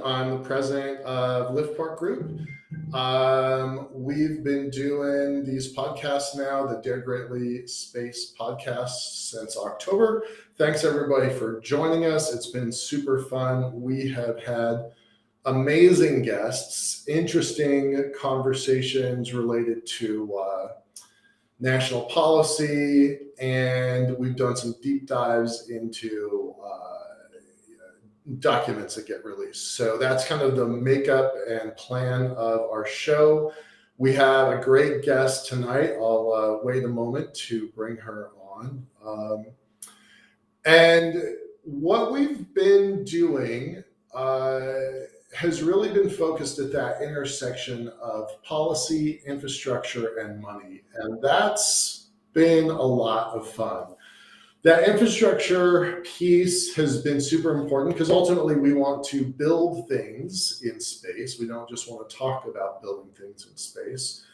I'm the president of Liftport Group. We've been doing these podcasts now, the DareGreatly Space podcast, since October. Thanks everybody for joining us. It's been super fun. We have had amazing guests, interesting conversations related to national policy, and we've done some deep dives into documents that get released. So that's kind of the makeup and plan of our show. We have a great guest tonight. I'll wait a moment to bring her on. And what we've been doing has really been focused at that intersection of policy, infrastructure, and money. And that's been a lot of fun. That infrastructure piece has been super important because ultimately we want to build things in space. We don't just want to talk about building things in space.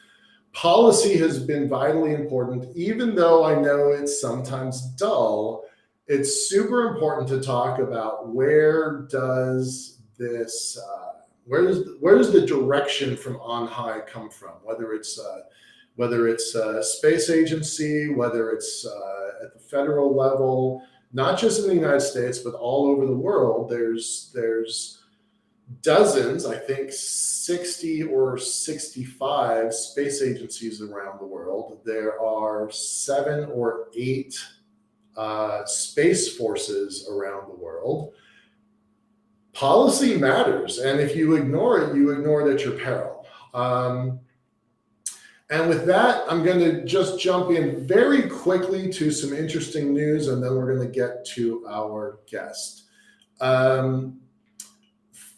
Policy has been vitally important, even though I know it's sometimes dull. It's super important to talk about where does the direction from on high come from? Whether it's a space agency, whether it's at the federal level, not just in the United States, but all over the world. There's dozens, I think 60 or 65 space agencies around the world. There are 7 or 8 space forces around the world. Policy matters, and if you ignore it, you ignore it at your peril. And with that, I'm going to just jump in very quickly to some interesting news, and then we're going to get to our guest.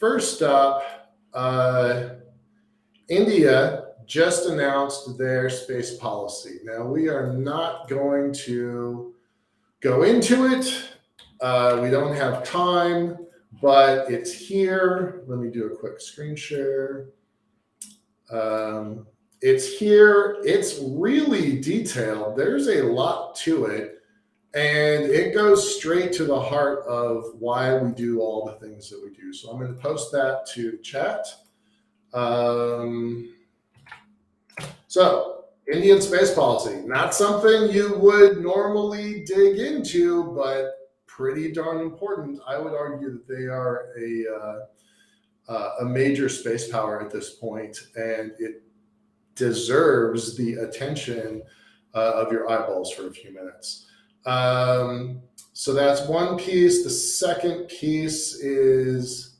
First up, India just announced their space policy. Now, we are not going to go into it. We don't have time, but it's here. Let me do a quick screen share. It's here. It's really detailed. There's a lot to it, and it goes straight to the heart of why we do all the things that we do. So I'm going to post that to chat. So Indian space policy, not something you would normally dig into, but pretty darn important. I would argue that they are a major space power at this point, and it deserves the attention of your eyeballs for a few minutes. So that's one piece. The second piece is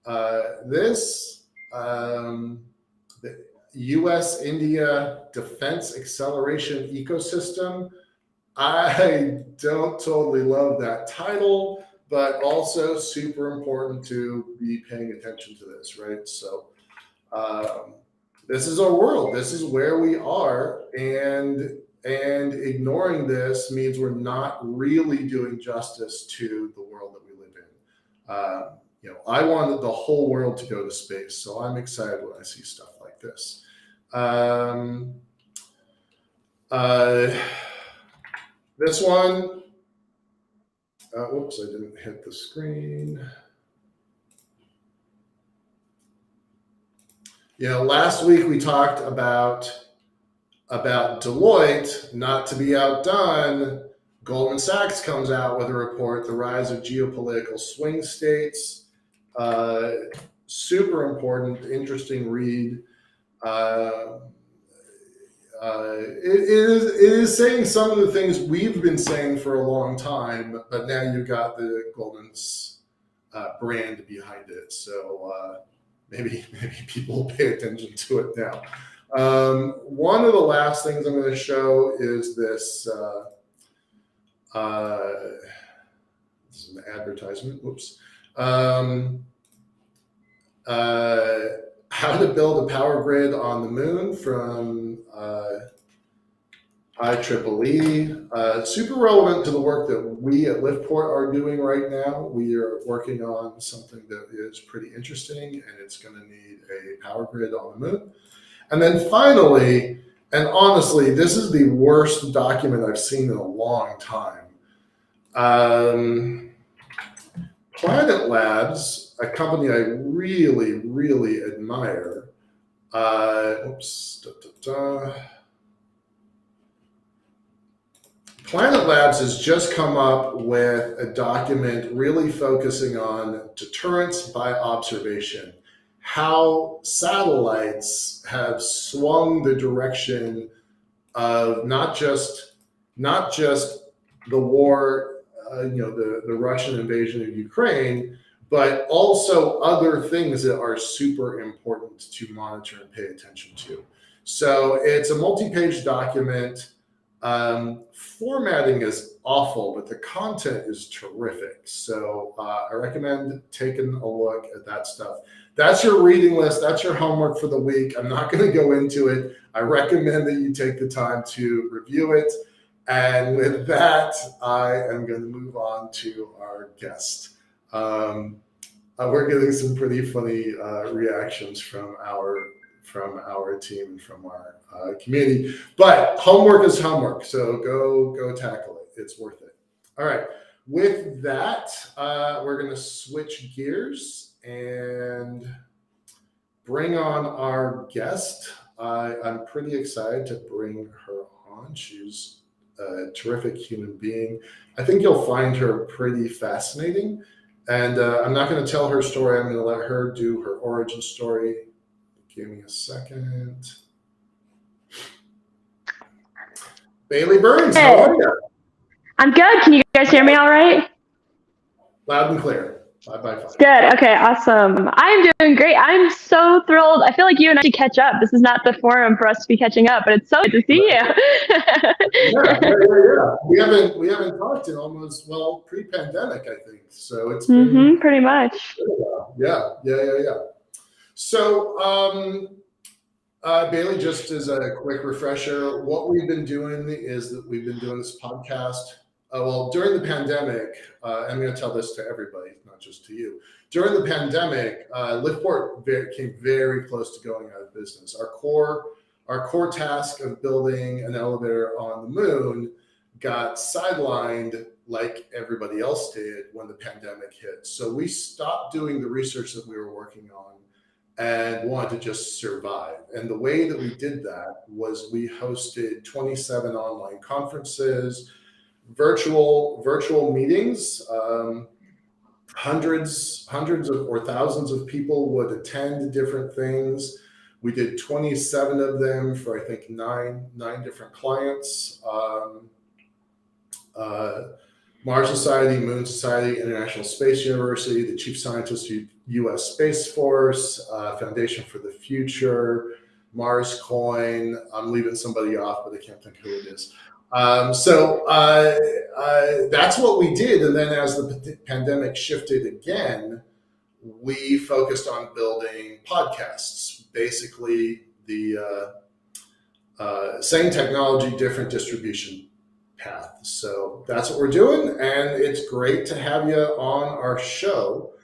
this, the US-India Defense Acceleration Ecosystem. I don't totally love that title, but also super important to be paying attention to this, right? So this is our world. This is where we are, and ignoring this means we're not really doing justice to the world that we live in. I wanted the whole world to go to space, so I'm excited when I see stuff like this. This one, whoops, I didn't hit the screen. Last week we talked about Deloitte, not to be outdone. Goldman Sachs comes out with a report, The Rise of Geopolitical Swing States. Super important, interesting read. It is saying some of the things we've been saying for a long time, but now you've got the Goldman's brand behind it. So maybe people will pay attention to it now. One of the last things I'm going to show is this. This is an advertisement. Whoops. How to build a power grid on the moon from IEEE. Super relevant to the work that we at Liftport are doing right now. We are working on something that is pretty interesting, and it's going to need a power grid on the moon. And then finally, and honestly, this is the worst document I've seen in a long time. Planet Labs, a company I really, really admire. Oops. Planet Labs has just come up with a document really focusing on deterrence by observation, how satellites have swung the direction of not just the war, the Russian invasion of Ukraine, but also other things that are super important to monitor and pay attention to. So it's a multi-page document. Formatting is awful, but the content is terrific. So I recommend taking a look at that stuff. That's your reading list. That's your homework for the week. I'm not going to go into it. I recommend that you take the time to review it. And with that, I am going to move on to our guest. We're getting some pretty funny reactions from our team and from our community. But homework is homework, so go tackle it. It's worth it. All right. With that, we're going to switch gears and bring on our guest. I'm pretty excited to bring her on. She's a terrific human being. I think you'll find her pretty fascinating. And I'm not going to tell her story. I'm going to let her do her origin story. Give me a second. Bailey Burns, how are you? I'm good. Can you guys hear me all right? Loud and clear. 5 by 5. Good. Okay, awesome. I'm doing great. I'm so thrilled. I feel like you and I should catch up. This is not the forum for us to be catching up, but it's so good to see you. Yeah. We haven't talked in almost, pre-pandemic, I think. So it's been pretty much. Yeah. So Bailey, just as a quick refresher, what we've been doing is that we've been doing this podcast. During the pandemic, I'm going to tell this to everybody, not just to you. During the pandemic, Liftport came very close to going out of business. Our core task of building an elevator on the moon got sidelined like everybody else did when the pandemic hit. So we stopped doing the research that we were working on and wanted to just survive. And the way that we did that was we hosted 27 online conferences, virtual meetings. Hundreds of or thousands of people would attend different things. We did 27 of them for, I think, nine different clients. Mars Society, Moon Society, International Space University, the Chief Scientist of U.S. Space Force, Foundation for the Future, Mars Coin. I'm leaving somebody off, but I can't think who it is. So that's what we did. And then as the pandemic shifted again, we focused on building podcasts, basically the same technology, different distribution path. So that's what we're doing. And it's great to have you on our show.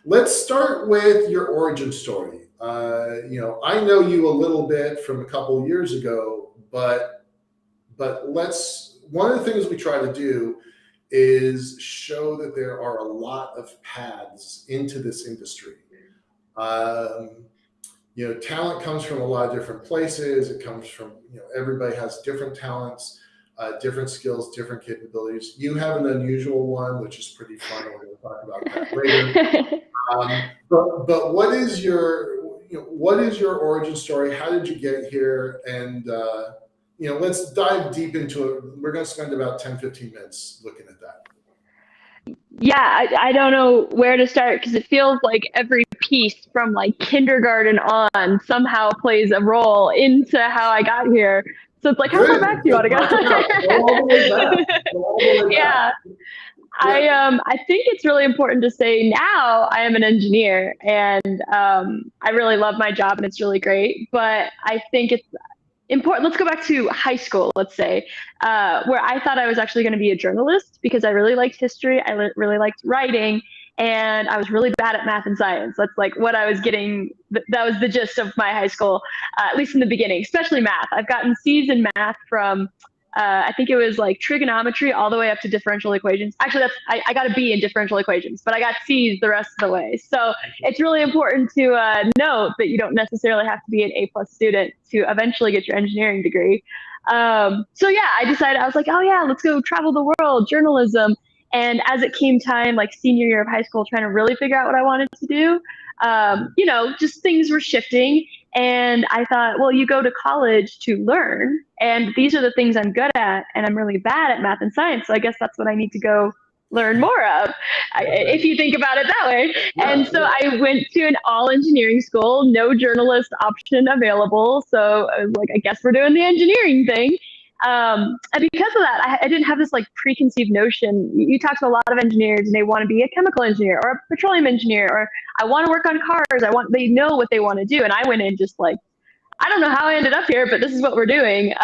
Let's start with your origin story. I know you a little bit from a couple of years ago, but one of the things we try to do is show that there are a lot of paths into this industry. Talent comes from a lot of different places. It comes from, everybody has different talents, different skills, different capabilities. You have an unusual one, which is pretty fun. We're going to talk about that later. But what is your origin story? How did you get here? And let's dive deep into it. We're going to spend about 10, 15 minutes looking at that. Yeah, I don't know where to start because it feels like every piece from like kindergarten on somehow plays a role into how I got here. So it's like, how far back do you want to go? All the way back. Yeah. I think it's really important to say now I am an engineer and I really love my job and it's really great. But I think it's important. Let's go back to high school, let's say, where I thought I was actually going to be a journalist because I really liked history. I really liked writing, and I was really bad at math and science. That's like what I was getting. That was the gist of my high school, at least in the beginning, especially math. I've gotten C's in math from I think it was like trigonometry all the way up to differential equations. Actually, I got a B in differential equations, but I got C's the rest of the way. So it's really important to note that you don't necessarily have to be an A+ student to eventually get your engineering degree. So yeah, I decided, I was like, oh yeah, let's go travel the world, journalism. And as it came time, like senior year of high school, trying to really figure out what I wanted to do, just things were shifting. And I thought, well, you go to college to learn, and these are the things I'm good at, and I'm really bad at math and science. So I guess that's what I need to go learn more of, if you think about it that way. And so I went to an all engineering school, no journalist option available. So I was like, I guess we're doing the engineering thing. And because of that, I didn't have this like preconceived notion. You talk to a lot of engineers and they want to be a chemical engineer or a petroleum engineer, or I want to work on cars. They know what they want to do. And I went in just like, I don't know how I ended up here, but this is what we're doing.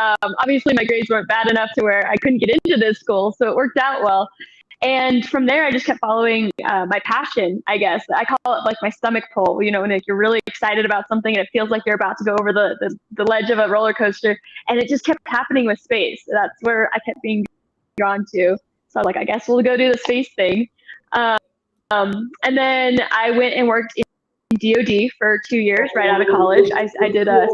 Obviously my grades weren't bad enough to where I couldn't get into this school. So it worked out well. And from there, I just kept following my passion, I guess. I call it like my stomach pull, when like you're really excited about something and it feels like you're about to go over the ledge of a roller coaster. And it just kept happening with space. That's where I kept being drawn to. So I'm like, I guess we'll go do the space thing. And then I went and worked in DoD for 2 years right out of college. I did a...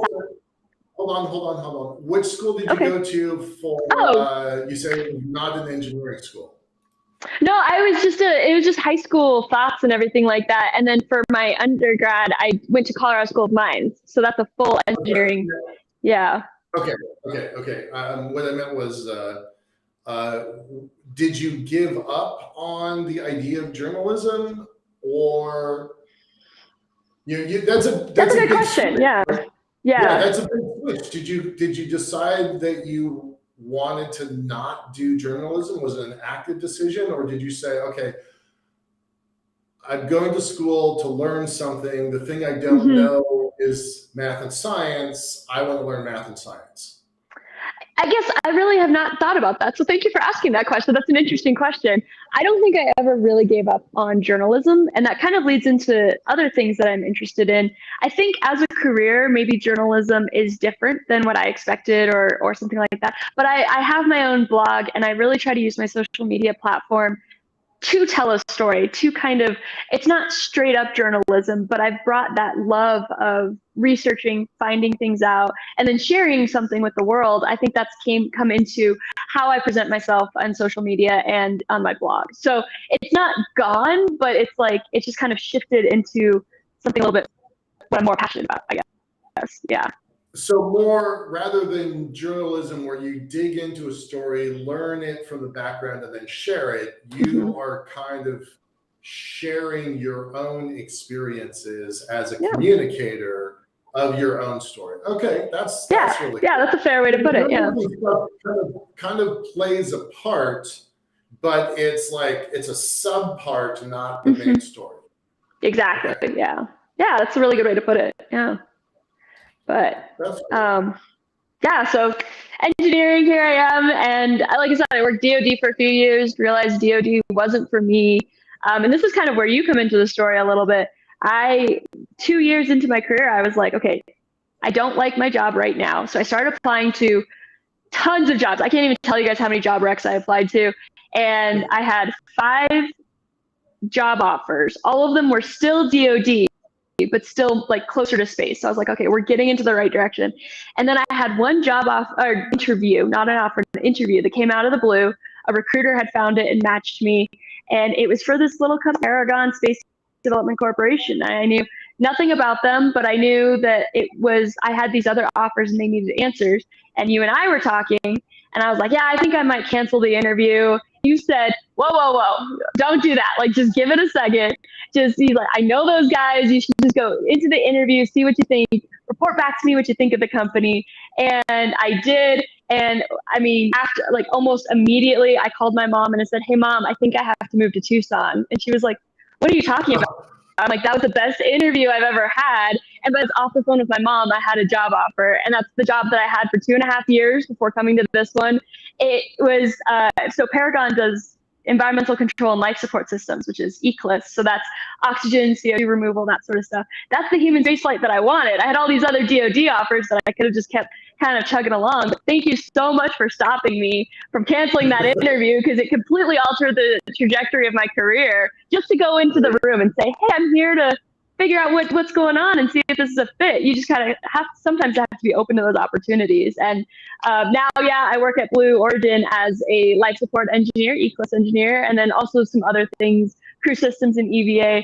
Hold on. Which school did you go to for, you say not an engineering school? No, it was just high school thoughts and everything like that. And then for my undergrad, I went to Colorado School of Mines. So that's a full engineering. Yeah. Okay. What I meant was, did you give up on the idea of journalism, or that's a good question. Switch, yeah. Right? Yeah, that's a big switch. Did you decide that you wanted to not do journalism? Was it an active decision, or did you say, okay, I'm going to school to learn something. The thing I don't know is math and science. I want to learn math and science. I guess I really have not thought about that. So thank you for asking that question. That's an interesting question. I don't think I ever really gave up on journalism. And that kind of leads into other things that I'm interested in. I think as a career, maybe journalism is different than what I expected or something like that. But I have my own blog, and I really try to use my social media platform to tell a story, to kind of, it's not straight up journalism, but I've brought that love of researching, finding things out, and then sharing something with the world. I think that's come into how I present myself on social media and on my blog. So it's not gone, but it's just kind of shifted into something a little bit what I'm more passionate about, I guess. Yeah. So more, rather than journalism where you dig into a story, learn it from the background, and then share it, you are kind of sharing your own experiences as a communicator of your own story. Okay, that's really cool. That's a fair way to put it. Yeah. Kind of plays a part, but it's like it's a sub part, not the main story. Exactly. Okay. Yeah, that's a really good way to put it. Yeah. But so engineering, here I am. And like I said, I worked DoD for a few years, realized DoD wasn't for me. And this is kind of where you come into the story a little bit. 2 years into my career, I was like, okay, I don't like my job right now. So I started applying to tons of jobs. I can't even tell you guys how many job recs I applied to. And I had 5 job offers. All of them were still DoD, but still like closer to space. So I was like, okay, we're getting into the right direction. And then I had one job interview, not an offer, an interview that came out of the blue. A recruiter had found it and matched me. And it was for this little company, Paragon Space Development Corporation. I knew nothing about them, but I knew that I had these other offers and they needed answers. And you and I were talking, and I was like, yeah, I think I might cancel the interview. You said, whoa, don't do that. Like, just give it a second. He's like, I know those guys. You should just go into the interview, see what you think, report back to me what you think of the company. And I did. And I mean, after like almost immediately, I called my mom and I said, hey, Mom, I think I have to move to Tucson. And she was like, what are you talking about? I'm like, that was the best interview I've ever had. And but off the phone with my mom, I had a job offer. And that's the job that I had for 2.5 years before coming to this one. It was, so Paragon does environmental control and life support systems, which is ECLIS. So that's oxygen, CO2 removal, that sort of stuff. That's the human spaceflight that I wanted. I had all these other DoD offers that I could have just kept kind of chugging along. But thank you so much for stopping me from canceling that interview, because it completely altered the trajectory of my career, just to go into the room and say, hey, I'm here to figure out what's going on and see if this is a fit. You just kind of sometimes have to be open to those opportunities. And now, yeah, I work at Blue Origin as a life support engineer, ECLIS engineer, and then also some other things, crew systems and EVA.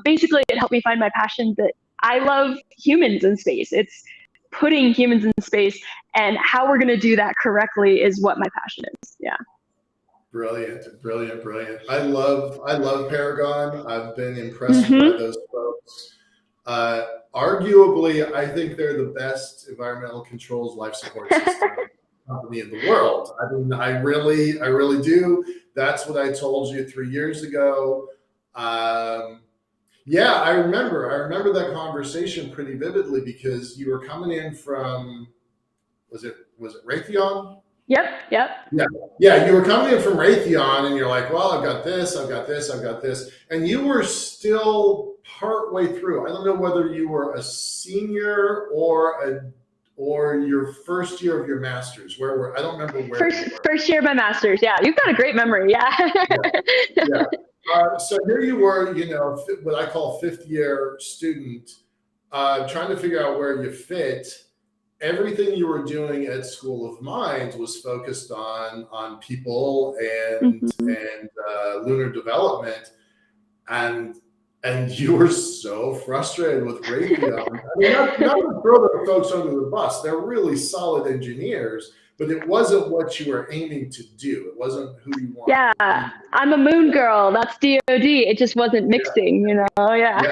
Basically, it helped me find my passion that I love humans in space. It's putting humans in space, and how we're going to do that correctly is what my passion is. Yeah. Brilliant, brilliant, brilliant. I love Paragon. I've been impressed by those folks. Arguably, I think they're the best environmental controls life support system company in the world. I mean, I really do. That's what I told you 3 years ago. Yeah, I remember that conversation pretty vividly, because you were coming in from, was it Raytheon? Yep. Yeah, you were coming in from Raytheon, and you're like, well, I've got this. And you were still partway through. I don't know whether you were a senior or your first year of your master's. I don't remember where. First year of my master's. Yeah, you've got a great memory. Yeah. Yeah. So here you were, what I call fifth year student, trying to figure out where you fit. Everything you were doing at School of Mines was focused on people and lunar development, and you were so frustrated with Raytheon. I mean, not to throw the folks under the bus. They're really solid engineers, but it wasn't what you were aiming to do. It wasn't who you wanted. Yeah, I'm a moon girl. That's DoD. It just wasn't mixing, Yeah.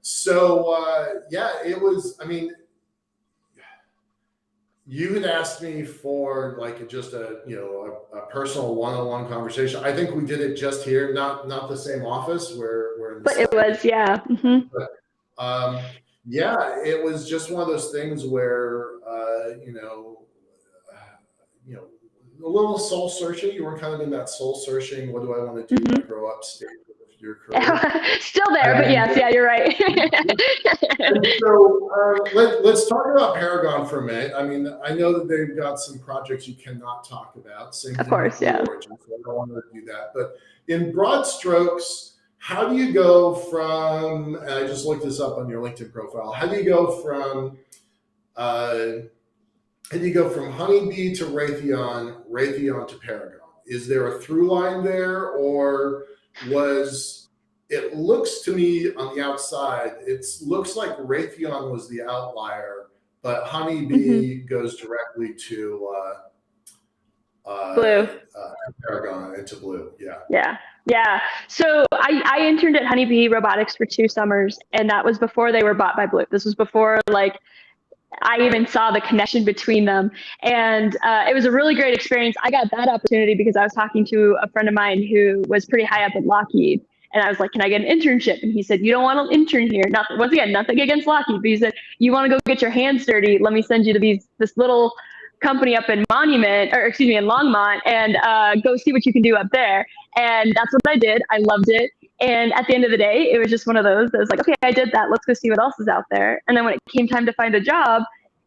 So it was. I mean, you had asked me for like just a personal one-on-one conversation. I think we did it just here, not the same office. We're in the but it was, yeah. But, it was just one of those things where a little soul searching. You were kind of in that soul searching. What do I want to do when I grow up? Your career. Still there, but yes, yeah, you're right. So let's talk about Paragon for a minute. I mean, I know that they've got some projects you cannot talk about. Same of course, yeah. Origin, so I don't want to do that. But in broad strokes, how do you go from? And I just looked this up on your LinkedIn profile. How do you go from? Honeybee to Raytheon to Paragon? Is there a through line there, or it looks to me on the outside, it looks like Raytheon was the outlier, but Honeybee goes directly to Blue. Paragon and to Blue. Yeah. So I interned at Honeybee Robotics for 2 summers, and that was before they were bought by Blue. This was before I even saw the connection between them. And it was a really great experience. I got that opportunity because I was talking to a friend of mine who was pretty high up at Lockheed. And I was like, can I get an internship? And he said, you don't want to intern here. Once again, nothing against Lockheed, but he said, you want to go get your hands dirty? Let me send you to this little company up in in Longmont, and go see what you can do up there. And that's what I did. I loved it. And at the end of the day, it was just one of those that was like, okay, I did that. Let's go see what else is out there. And then when it came time to find a job,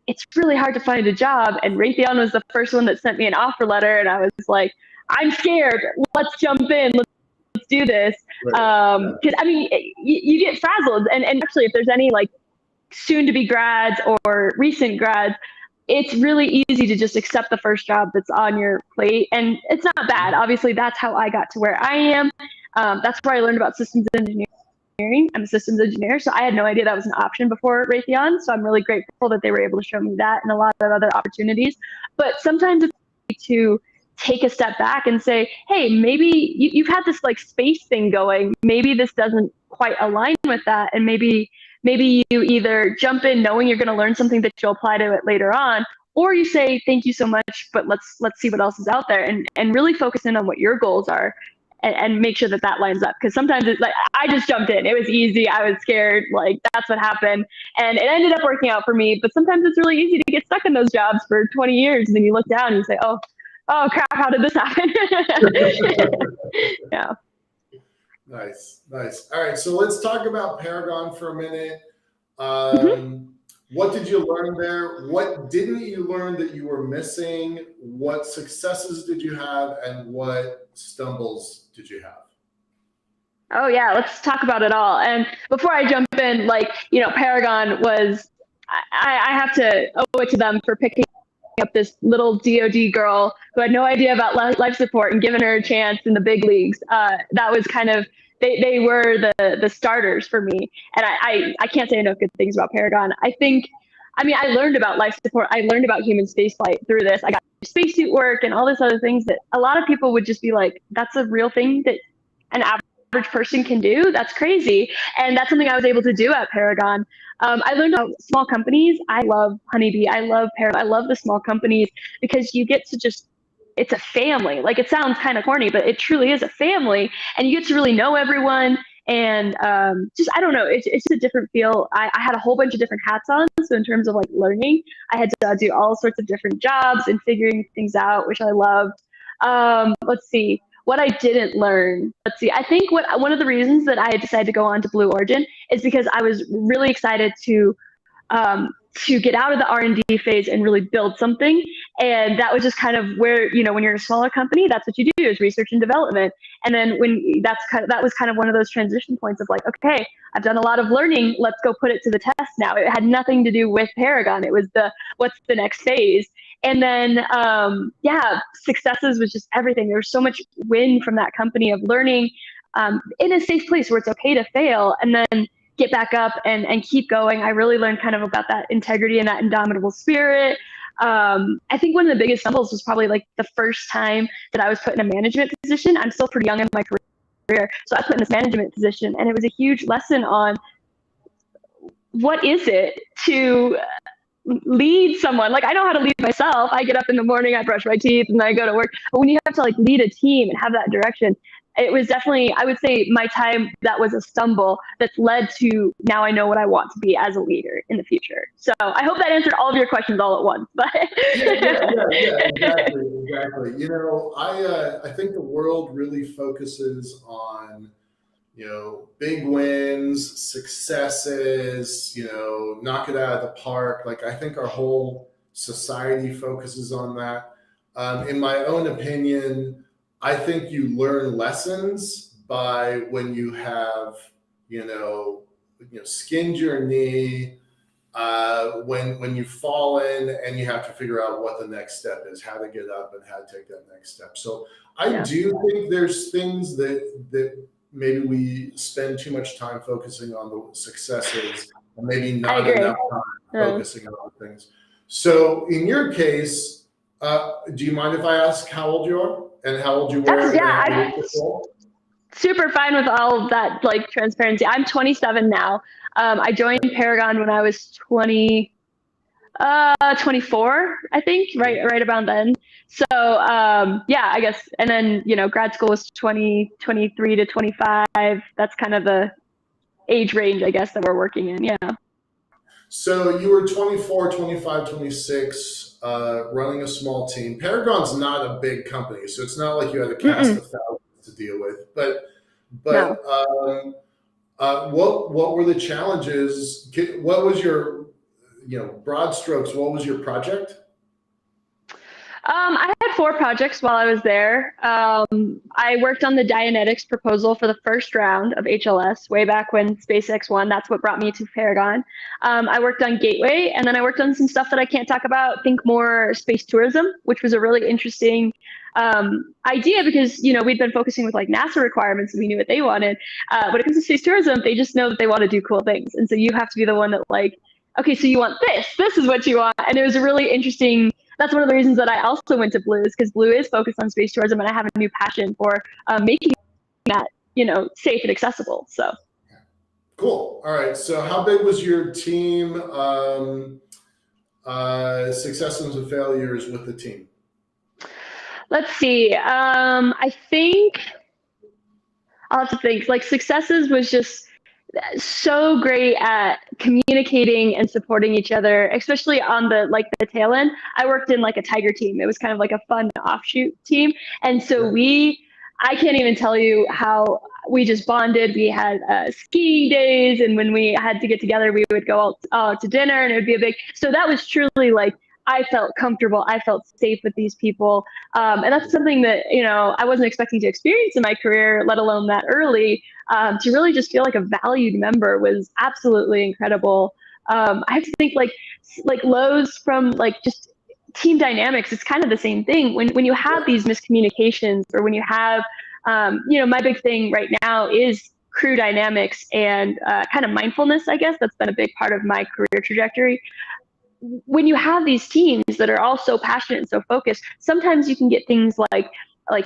it's really hard to find a job. And Raytheon was the first one that sent me an offer letter. And I was like, I'm scared. Let's jump in. Let's do this. Because I mean, you get frazzled. And actually, if there's any soon to be grads or recent grads, it's really easy to just accept the first job that's on your plate. And it's not bad. Obviously, that's how I got to where I am. That's where I learned about systems engineering. I'm a systems engineer, so I had no idea that was an option before Raytheon. So I'm really grateful that they were able to show me that and a lot of other opportunities. But sometimes it's to take a step back and say, hey, maybe you've had this space thing going. Maybe this doesn't quite align with that. And maybe you either jump in knowing you're going to learn something that you'll apply to it later on, or you say, thank you so much, but let's see what else is out there, and really focus in on what your goals are. And make sure that lines up. Because sometimes it's I just jumped in. It was easy. I was scared. That's what happened. And it ended up working out for me. But sometimes it's really easy to get stuck in those jobs for 20 years. And then you look down and you say, oh, oh crap, how did this happen? Yeah. Nice, nice. All right, so let's talk about Paragon for a minute. Mhm. What did you learn there? What didn't you learn that you were missing? What successes did you have, and what stumbles did you have? Oh yeah, let's talk about it all. And before I jump in, like, Paragon was, I have to owe it to them for picking up this little DoD girl who had no idea about life support and giving her a chance in the big leagues. That was kind of, they were the starters for me. And I can't say enough good things about Paragon. I learned about life support. I learned about human spaceflight through this. I got spacesuit work and all this other things that a lot of people would just be like, that's a real thing that an average person can do. That's crazy. And that's something I was able to do at Paragon. I learned about small companies. I love Honeybee. I love Paragon. I love the small companies because you get to just, it's a family. Like it sounds kind of corny, but it truly is a family. And you get to really know everyone. And just, I don't know, it's a different feel. I had a whole bunch of different hats on. So in terms of like learning, I had to do all sorts of different jobs and figuring things out, which I loved. Let's see what I didn't learn. Let's see. I think one of the reasons that I decided to go on to Blue Origin is because I was really excited to get out of the R&D phase and really build something. And that was just kind of where, when you're a smaller company, that's what you do is research and development. And then that was kind of one of those transition points of like, okay, I've done a lot of learning. Let's go put it to the test now. It had nothing to do with Paragon. It was what's the next phase. And then, yeah, successes was just everything. There was so much win from that company of learning in a safe place where it's okay to fail and then get back up and keep going. I really learned kind of about that integrity and that indomitable spirit. I think one of the biggest stumbles was probably like the first time that I was put in a management position. I'm still pretty young in my career. So I was put in this management position and it was a huge lesson on what is it to lead someone. Like I know how to lead myself. I get up in the morning, I brush my teeth, and then I go to work. But when you have to like lead a team and have that direction, it was definitely, I would say, my time that was a stumble that's led to now I know what I want to be as a leader in the future. So I hope that answered all of your questions all at once. But Yeah, exactly, exactly. I think the world really focuses on big wins, successes, knock it out of the park. Like I think our whole society focuses on that. In my own opinion, I think you learn lessons by when you have, skinned your knee, when you've fallen and you have to figure out what the next step is, how to get up and how to take that next step. So I yeah, do think there's things that maybe we spend too much time focusing on the successes and maybe I not agree. enough time focusing on the things. So in your case, do you mind if I ask how old you are and how old you That's were yeah. in your I'm role? super fine with all of that like transparency. I'm 27 now. I joined Paragon when I was 24, I think, right around then. So, yeah, I guess, and then, grad school was 23 to 25. That's kind of the age range, I guess, that we're working in. Yeah. So you were 24, 25, 26, running a small team. Paragon's not a big company, so it's not like you had a cast Mm-mm, of thousands to deal with. But no. but what were the challenges? What was your broad strokes? What was your project? I had four projects while I was there. I worked on the Dianetics proposal for the first round of HLS way back when SpaceX won. That's what brought me to Paragon. I worked on Gateway, and then I worked on some stuff that I can't talk about. Think more space tourism, which was a really interesting idea because we'd been focusing with like NASA requirements and we knew what they wanted. When it comes to space tourism, they just know that they want to do cool things, and so you have to be the one that like, okay, so you want this. This is what you want, and it was a really interesting. That's one of the reasons that I also went to Blue is because Blue is focused on space tourism, and I have a new passion for making that safe and accessible. So Cool. All right. So how big was your team? Successes and failures with the team. let's see. I think I'll have to think. Like successes was just so great at communicating and supporting each other, especially on the tail end. I worked in like a tiger team. It was kind of like a fun offshoot team. And so I can't even tell you how we just bonded. We had skiing days, and when we had to get together, we would go out to dinner, and it would be a big. So that was truly like I felt comfortable. I felt safe with these people, and that's something that I wasn't expecting to experience in my career, let alone that early. To really just feel like a valued member was absolutely incredible. I have to think like Lowe's from like just team dynamics. It's kind of the same thing when you have these miscommunications, or when you have my big thing right now is crew dynamics and kind of mindfulness. I guess that's been a big part of my career trajectory. When you have these teams that are all so passionate and so focused, sometimes you can get things like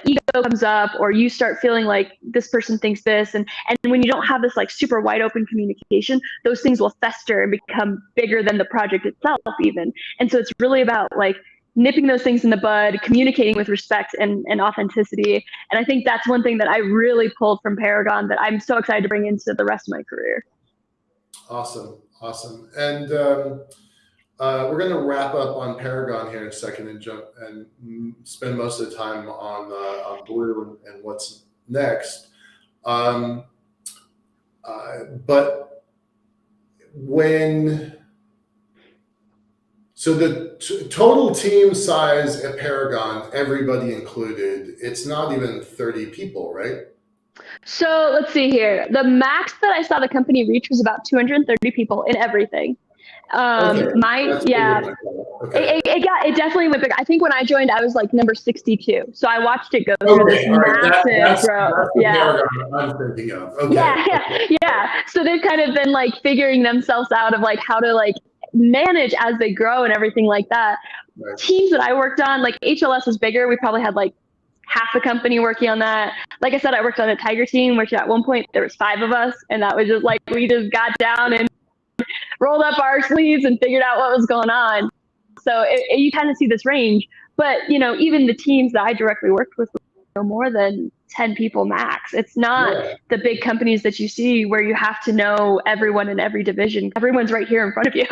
ego comes up, or you start feeling like this person thinks this, and when you don't have this like super wide open communication, those things will fester and become bigger than the project itself even. And so it's really about like nipping those things in the bud, communicating with respect and authenticity. And I think that's one thing that I really pulled from Paragon that I'm so excited to bring into the rest of my career. Awesome. And we're going to wrap up on Paragon here in a second and jump and spend most of the time on Blue and what's next. But so the total team size at Paragon, everybody included, it's not even 30 people, right? So let's see here. The max that I saw the company reach was about 230 people in everything. Okay, that's Yeah, okay. it definitely went big. I think when I joined, I was like number 62. So I watched it go through Okay, this all right. massive growth. That's the Paragon I'm thinking of. Okay. Yeah. So they've kind of been like figuring themselves out of like how to like manage as they grow and everything like that. Right. Teams that I worked on, like HLS was bigger. We probably had like half the company working on that. Like I said, I worked on a tiger team, which at one point there was 5 of us, and that was just like we just got down and rolled up our sleeves and figured out what was going on. So you kind of see this range. But even the teams that I directly worked with were more than 10 people max. It's not the big companies that you see where you have to know everyone in every division. Everyone's right here in front of you.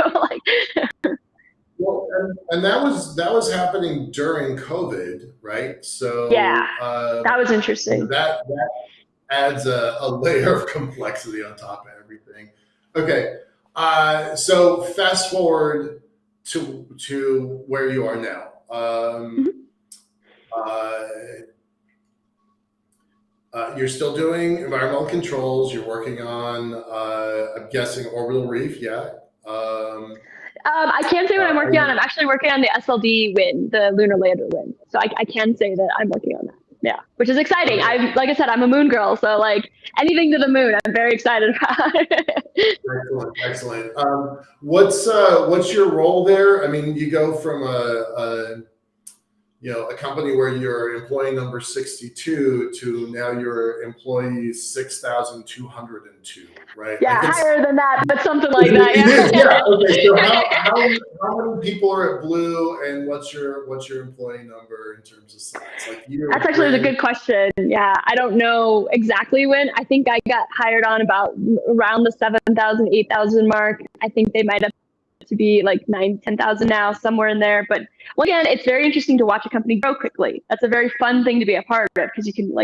Well, and that was happening during COVID, right? So that was interesting. That adds a layer of complexity on top of everything. Okay, so fast forward to where you are now. You're still doing environmental controls. You're working on, I'm guessing, orbital reef. Yeah. I can say what I'm working on. I'm actually working on the SLD win, the lunar lander win. So I can say that I'm working on that. Yeah, which is exciting. Like I said, I'm a moon girl, so like anything to the moon, I'm very excited about. Excellent. What's your role there? I mean, you go from a company where you're employee number 62 to now you're employee 6,202, right? Yeah, higher than that, but something like that. Yeah. Okay. So how many people are at Blue, and what's your employee number in terms of size? That's actually a good question. Yeah, I don't know exactly when. I think I got hired on around the 7,000, 8,000 mark. I think they might have to be like 9,000, 10,000 now, somewhere in there. But again, it's very interesting to watch a company grow quickly. That's a very fun thing to be a part of because you can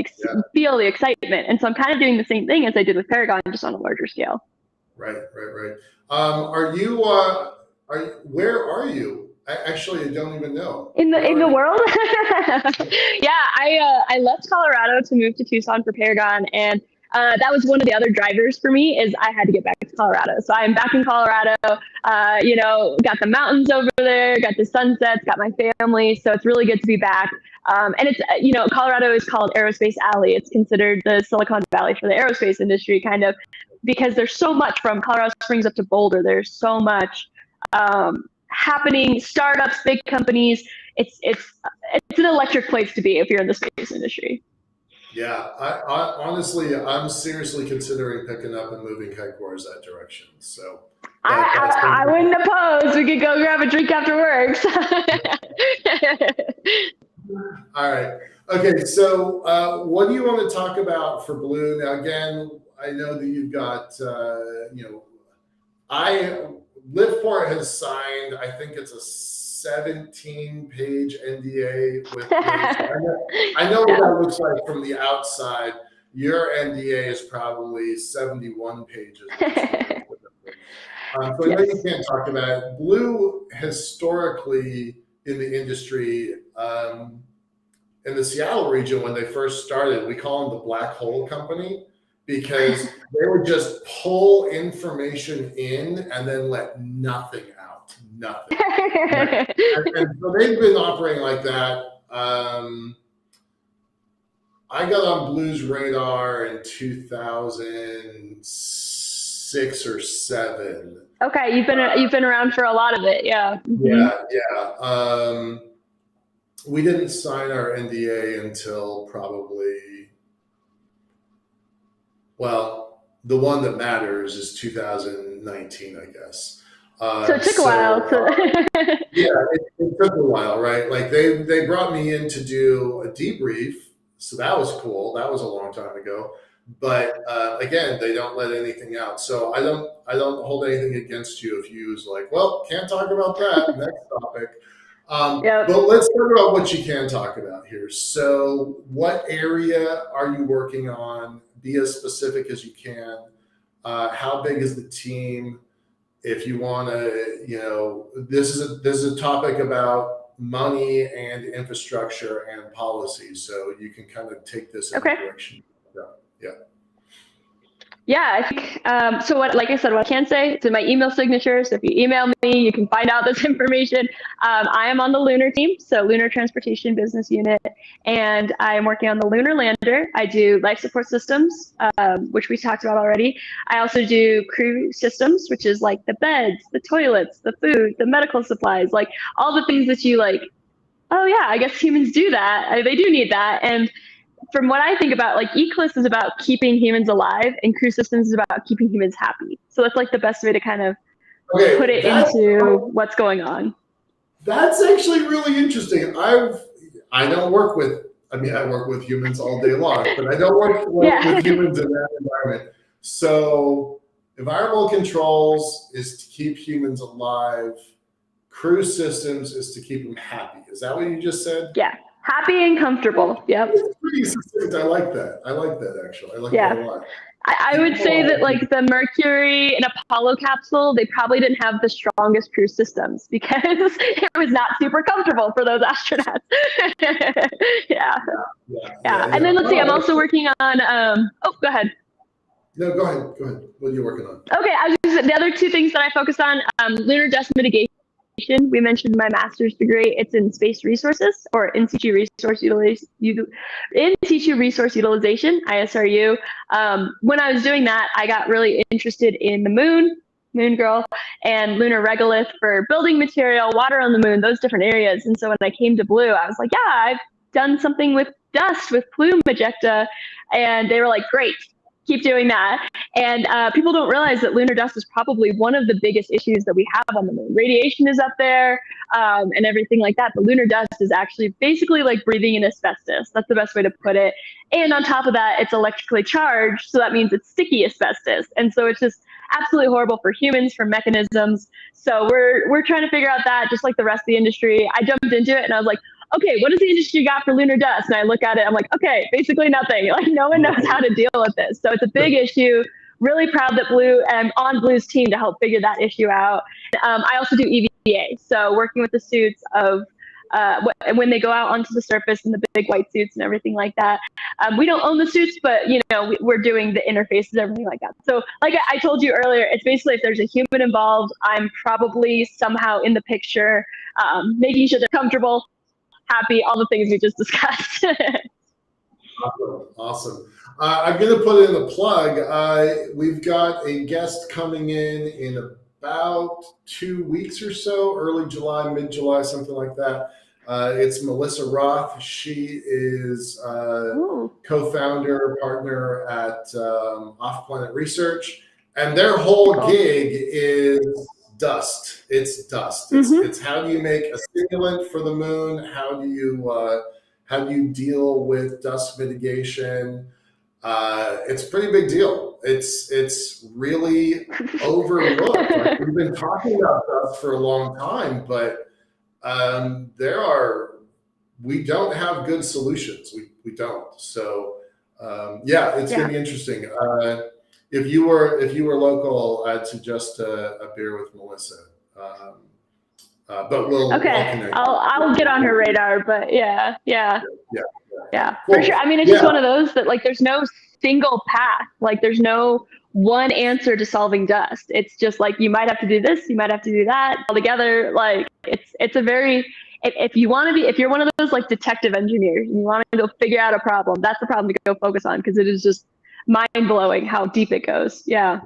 feel the excitement. And so I'm kind of doing the same thing as I did with Paragon, just on a larger scale. Right. Where are you? Actually, I don't even know. In the world? Yeah, I left Colorado to move to Tucson for Paragon, and that was one of the other drivers for me is I had to get back to Colorado. So I'm back in Colorado, got the mountains over there, got the sunsets, got my family. So it's really good to be back. And it's, Colorado is called Aerospace Alley. It's considered the Silicon Valley for the aerospace industry, kind of, because there's so much from Colorado Springs up to Boulder. There's so much happening, startups, big companies. It's an electric place to be if you're in the space industry. Yeah, I honestly, I'm seriously considering picking up and moving headquarters that direction. So I wouldn't oppose. We could go grab a drink after work. All right. Okay. So what do you want to talk about for Blue? Now, again, I know that you've got, I Liftport has signed, I think it's a 17-page NDA with Blue. So I know what that looks like from the outside. Your NDA is probably 71 pages. So I know you can't talk about it. Blue historically in the industry, in the Seattle region, when they first started, we call them the black hole company because they would just pull information in and then let nothing out, nothing. and so they've been operating like that. I got on Blue's radar in 2006 or 7. Okay, you've been around for a lot of it, yeah. Yeah. We didn't sign our NDA until probably, well, the one that matters is 2019, I guess. So it took a while. Yeah, it took a while, right? Like they brought me in to do a debrief, so that was cool. That was a long time ago. But again, they don't let anything out. So I don't hold anything against you if you was like, well, can't talk about that. Next topic. But let's talk about what you can talk about here. So what area are you working on? Be as specific as you can. How big is the team? If you want to, this is a topic about money and infrastructure and policy. So you can kind of take this in a direction. Yeah, I think so. Like I said, what I can say, it's in my email signature. So if you email me, you can find out this information. I am on the lunar team, so Lunar Transportation Business Unit, and I am working on the lunar lander. I do life support systems, which we talked about already. I also do crew systems, which is like the beds, the toilets, the food, the medical supplies, like all the things that you like. Oh yeah, I guess humans do that. They do need that, and from what I think about, like Eclipse is about keeping humans alive and crew systems is about keeping humans happy. So that's like the best way to kind of put it into what's going on. That's actually really interesting. I work with humans all day long, but I don't work with humans in that environment. So environmental controls is to keep humans alive. Crew systems is to keep them happy. Is that what you just said? Yeah. Happy and comfortable. Yep. It's pretty succinct. I like that actually. I like that a lot. I would say that like the Mercury and Apollo capsule, they probably didn't have the strongest crew systems because it was not super comfortable for those astronauts. Yeah. And then let's see, I'm also working on, go ahead. No, go ahead. What are you working on? Okay, the other two things that I focus on, lunar dust mitigation. We mentioned my master's degree. It's in space resources or in situ resource utilization, ISRU. When I was doing that, I got really interested in the moon girl, and lunar regolith for building material, water on the moon, those different areas. And so when I came to Blue, I was like, yeah, I've done something with dust, with plume ejecta. And they were like, great. Keep doing that. And people don't realize that lunar dust is probably one of the biggest issues that we have on the moon. Radiation is up there and everything like that. But lunar dust is actually basically like breathing in asbestos. That's the best way to put it. And on top of that, it's electrically charged. So that means it's sticky asbestos. And so it's just absolutely horrible for humans, for mechanisms. So we're trying to figure out that, just like the rest of the industry. I jumped into it and I was like, okay, what does the industry got for lunar dust? And I look at it, I'm like, okay, basically nothing. Like no one knows how to deal with this. So it's a big issue. Really proud that I'm on Blue's team to help figure that issue out. I also do EVA. So working with the suits of when they go out onto the surface in the big white suits and everything like that. We don't own the suits, but we're doing the interfaces, everything like that. So like I told you earlier, it's basically if there's a human involved, I'm probably somehow in the picture, making sure they're comfortable, happy, all the things we just discussed. Awesome. I'm going to put in a plug. We've got a guest coming in about 2 weeks or so, early July, mid-July, something like that. It's Melissa Roth. She is co-founder, partner at Off Planet Research. And their whole gig is dust. It's dust. It's how do you make a stimulant for the moon? How do you deal with dust mitigation? it's a pretty big deal. It's really overlooked. Like, we've been talking about this for a long time, but we don't have good solutions. We don't. So yeah, it's going to be interesting. If you were local, I'd suggest a beer with Melissa. But we'll connect. I'll get on her radar. But yeah. Cool. For sure. I mean, it's just one of those that, like, there's no single path. Like, there's no one answer to solving dust. It's just like, you might have to do this, you might have to do that all together. Like, it's a very, if you're one of those like detective engineers and you want to go figure out a problem, that's the problem to go focus on, because it is just mind blowing how deep it goes. Yeah.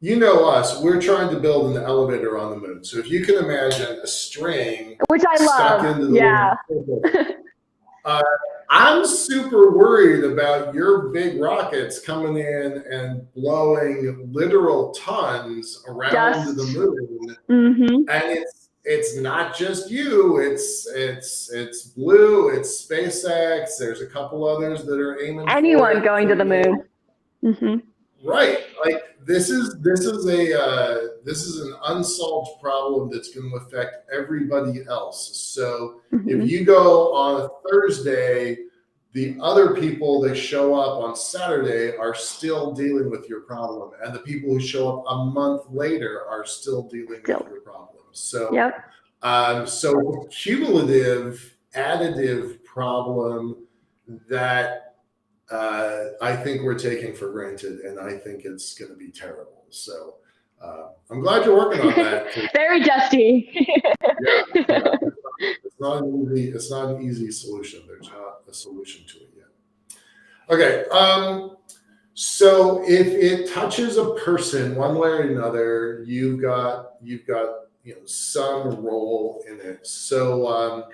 You know us, we're trying to build an elevator on the moon. So if you can imagine a string, which I stuck love, into the I'm super worried about your big rockets coming in and blowing literal tons around dust. The moon. Mm-hmm. And it's not just you. It's Blue. It's SpaceX. There's a couple others that are aiming. Anyone going to the moon. Mm-hmm. Right. Like, this is an unsolved problem that's going to affect everybody else. So if you go on a Thursday, the other people that show up on Saturday are still dealing with your problem, and the people who show up a month later are still dealing with your problem. So so it's a cumulative, additive problem that I think we're taking for granted, and I think it's going to be terrible. So I'm glad you're working on that. Very dusty. It's not an easy solution. There's not a solution to it yet. Okay. So if it touches a person one way or another, you've got some role in it. So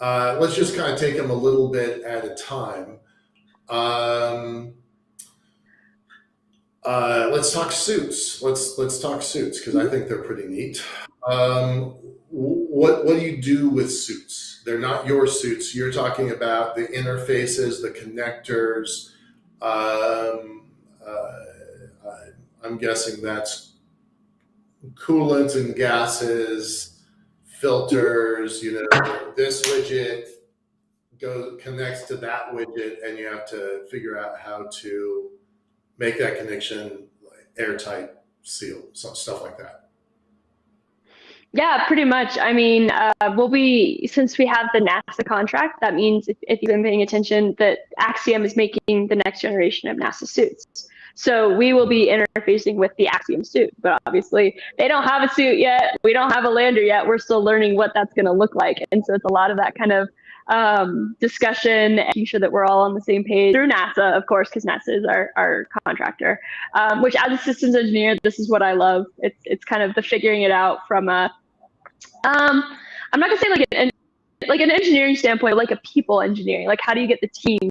let's just kind of take them a little bit at a time. Let's talk suits. Let's talk suits, because I think they're pretty neat. What do you do with suits? They're not your suits. You're talking about the interfaces, the connectors. I'm guessing that's coolant and gases, filters. This widget connects to that widget, and you have to figure out how to make that connection airtight, sealed, stuff like that. Yeah, pretty much. I mean, since we have the NASA contract, that means if you've been paying attention, that Axiom is making the next generation of NASA suits. So we will be interfacing with the Axiom suit, but obviously they don't have a suit yet. We don't have a lander yet. We're still learning what that's going to look like. And so it's a lot of that kind of discussion, making sure that we're all on the same page through NASA, of course, because NASA is our contractor, which, as a systems engineer, this is what I love. It's kind of the figuring it out from I'm not gonna say like an engineering standpoint, like a people engineering, like how do you get the teams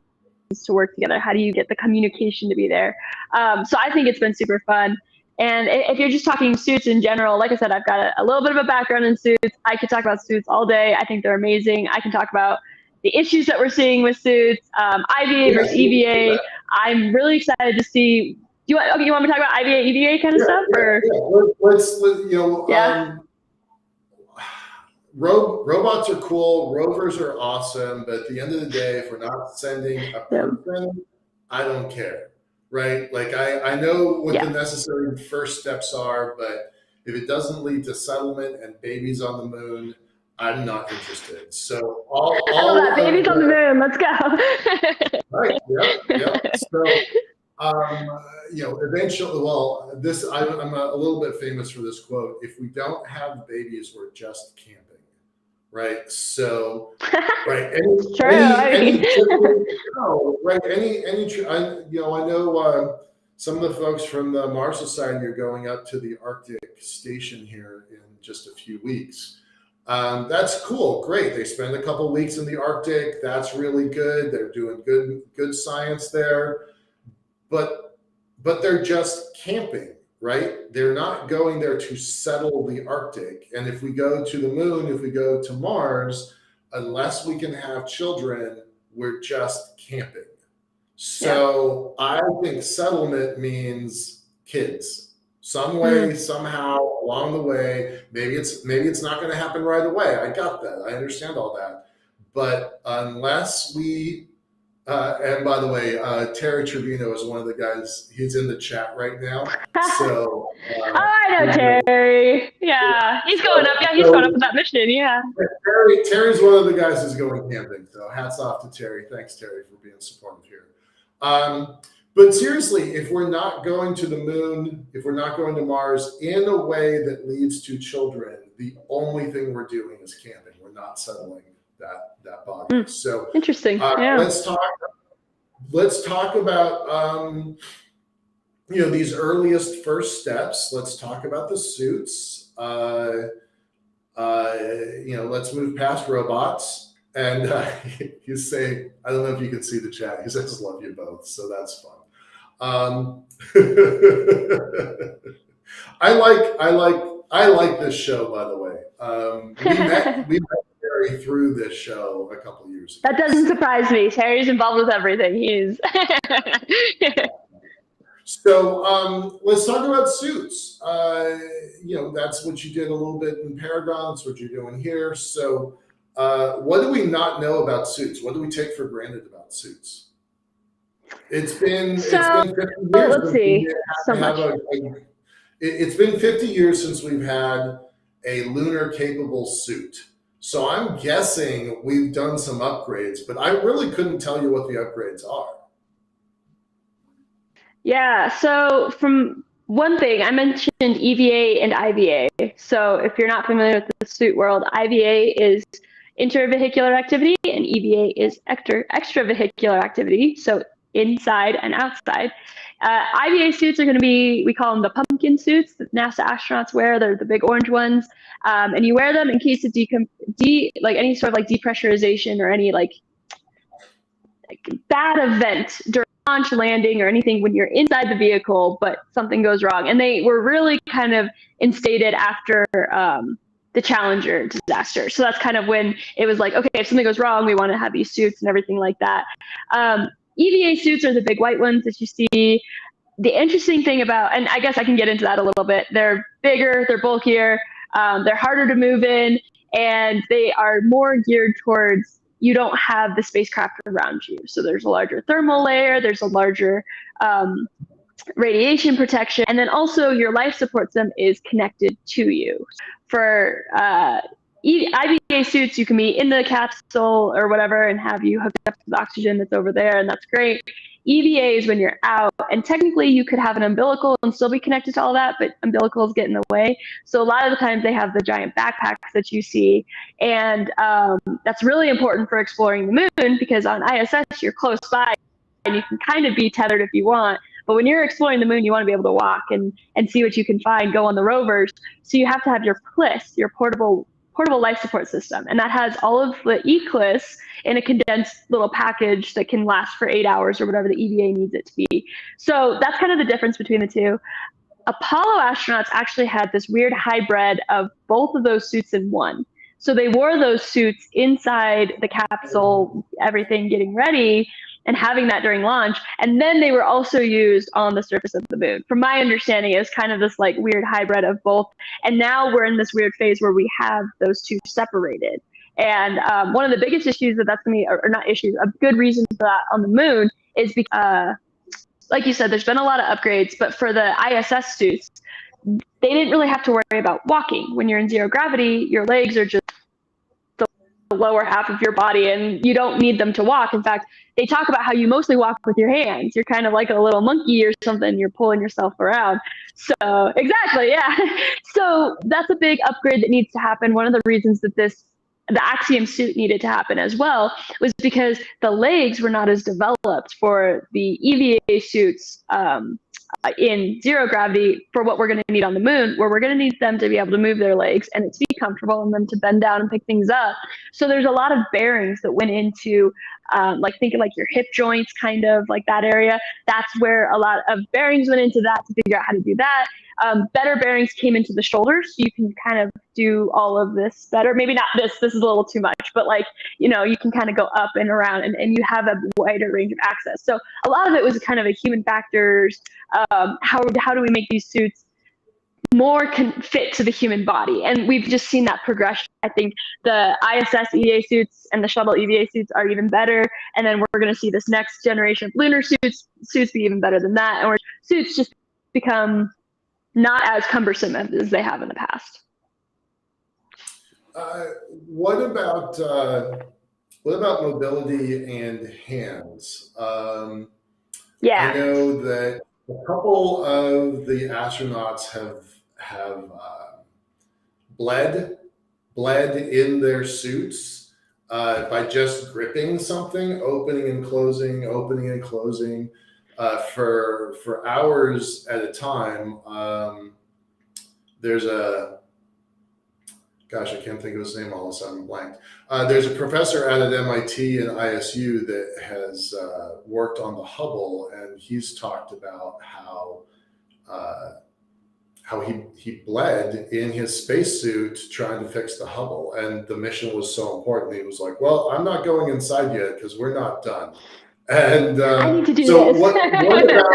to work together? How do you get the communication to be there? So I think it's been super fun. And if you're just talking suits in general, like I said, I've got a little bit of a background in suits. I could talk about suits all day. I think they're amazing. I can talk about the issues that we're seeing with suits, IVA versus EVA. I'm really excited to see. You want me to talk about IVA, EVA kind of stuff? Or? Robots are cool. Rovers are awesome. But at the end of the day, if we're not sending a person, I don't care. Right? Like, I know what the necessary first steps are, but if it doesn't lead to settlement and babies on the moon, I'm not interested. So I love that. Babies on the moon. Let's go. Right. Yep. So, eventually, I'm a little bit famous for this quote. If we don't have babies, we're just camping. Right. So, right. I know some of the folks from the Mars Society are going up to the Arctic station here in just a few weeks. That's cool. Great. They spend a couple weeks in the Arctic. That's really good. They're doing good science there, but they're just camping. Right? They're not going there to settle the Arctic. And if we go to the moon, if we go to Mars, unless we can have children, we're just camping. So I think settlement means kids. Some way, somehow, along the way. Maybe it's not going to happen right away. I got that. I understand all that. But unless we, and by the way, Terry Trevino is one of the guys. He's in the chat right now. So. Oh, I know Terry. Yeah, he's going up. Yeah, he's going up with that mission. Yeah. Terry's one of the guys who's going camping. So hats off to Terry. Thanks, Terry, for being supportive here. But seriously, if we're not going to the moon, if we're not going to Mars in a way that leads to children, the only thing we're doing is camping. We're not settling that body. So interesting. Yeah. Let's talk about these earliest first steps. Let's talk about the suits. Let's move past robots. And you say, I don't know if you can see the chat. He says, "Love you both," so that's fun. I like this show, by the way. We met Terry through this show a couple years ago. That doesn't surprise me. Terry's involved with everything. He's. So let's talk about suits. That's what you did a little bit in Paragon. That's what you're doing here. So what do we not know about suits? What do we take for granted about suits? It's been 50 years. Let's see. It's been 50 years since we've had a lunar capable suit. So I'm guessing we've done some upgrades, but I really couldn't tell you what the upgrades are. Yeah, so from one thing, I mentioned EVA and IVA. So if you're not familiar with the suit world, IVA is intervehicular activity and EVA is extravehicular activity, so inside and outside. IVA suits are going to be, we call them the pumpkin suits that NASA astronauts wear. They're the big orange ones, and you wear them in case of like any sort of like depressurization or any like bad event during launch, landing, or anything when you're inside the vehicle, but something goes wrong. And they were really kind of instated after the Challenger disaster. So that's kind of when it was like, okay, if something goes wrong, we want to have these suits and everything like that. EVA suits are the big white ones that you see. The interesting thing about, and I guess I can get into that a little bit, they're bigger, they're bulkier, they're harder to move in, and they are more geared towards, you don't have the spacecraft around you. So there's a larger thermal layer, there's a larger radiation protection, and then also your life support system is connected to you. For IVA suits, you can be in the capsule or whatever and have you hooked up to the oxygen that's over there, and that's great. EVA is when you're out, and technically you could have an umbilical and still be connected to all that, but umbilicals get in the way. So a lot of the times they have the giant backpacks that you see, and that's really important for exploring the moon, because on ISS you're close by and you can kind of be tethered if you want. But when you're exploring the moon, you want to be able to walk and see what you can find, go on the rovers. So you have to have your PLIS, your portable life support system. And that has all of the ECLIS in a condensed little package that can last for 8 hours or whatever the EVA needs it to be. So that's kind of the difference between the two. Apollo astronauts actually had this weird hybrid of both of those suits in one. So they wore those suits inside the capsule, everything getting ready, and having that during launch. And then they were also used on the surface of the moon. From my understanding, it was kind of this like weird hybrid of both. And now we're in this weird phase where we have those two separated. And one of the biggest issues that's going to be, or not issues, a good reason for that on the moon is because, like you said, there's been a lot of upgrades, but for the ISS suits, they didn't really have to worry about walking. When you're in zero gravity, your legs are just the lower half of your body, and you don't need them to walk. In fact, they talk about how you mostly walk with your hands. You're kind of like a little monkey or something. You're pulling yourself around. So exactly, yeah. So that's a big upgrade that needs to happen. One of the reasons that the Axiom suit needed to happen as well was because the legs were not as developed for the EVA suits in zero gravity for what we're going to need on the moon, where we're going to need them to be able to move their legs and it to be comfortable and them to bend down and pick things up. So there's a lot of bearings that went into like thinking like your hip joints, kind of like that area. That's where a lot of bearings went into that to figure out how to do that. better bearings came into the shoulders, so you can kind of do all of this better. Maybe not this. This is a little too much, but like, you can kind of go up and around, and you have a wider range of access. So a lot of it was kind of a human factors. How do we make these suits more can fit to the human body? And we've just seen that progression. I think the ISS EVA suits and the shuttle EVA suits are even better. And then we're going to see this next generation of lunar suits be even better than that. And where suits just become not as cumbersome as they have in the past. What about mobility and hands? Yeah. I know that a couple of the astronauts have bled in their suits by just gripping something, opening and closing for hours at a time. There's gosh, I can't think of his name all of a sudden, blanked. There's a professor out at MIT and ISU that has worked on the Hubble, and he's talked about how he bled in his spacesuit trying to fix the Hubble, and the mission was so important. He was like, "Well, I'm not going inside yet because we're not done." And I need to do so, this. what about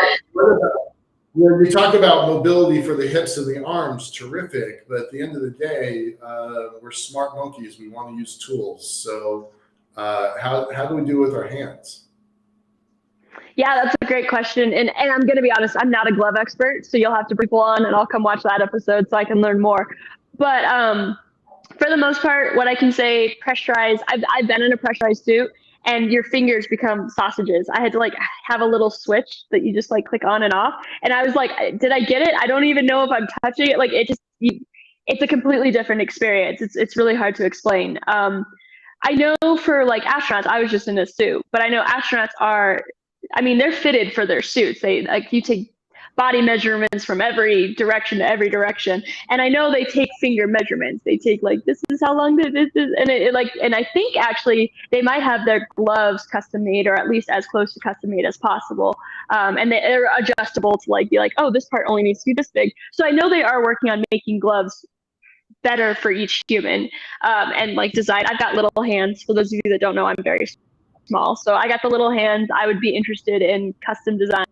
when you talk about mobility for the hips and the arms? Terrific, but at the end of the day, we're smart monkeys. We want to use tools. So, how do we do with our hands? Yeah, that's a great question. And I'm going to be honest, I'm not a glove expert, so you'll have to bring people on and I'll come watch that episode so I can learn more. But for the most part, what I can say, pressurized, I've been in a pressurized suit, and your fingers become sausages. I had to like have a little switch that you just like click on and off. And I was like, did I get it? I don't even know if I'm touching it. Like it's a completely different experience. It's really hard to explain. I know for like astronauts, I was just in a suit, but I know astronauts they're fitted for their suits. You take body measurements from every direction to every direction. And I know they take finger measurements. They take like, this is how long this is. And I think actually they might have their gloves custom made, or at least as close to custom made as possible. And they're adjustable to like, be like, oh, this part only needs to be this big. So I know they are working on making gloves better for each human. And like design, I've got little hands. For those of you that don't know, I'm very small. So I got the little hands. I would be interested in custom design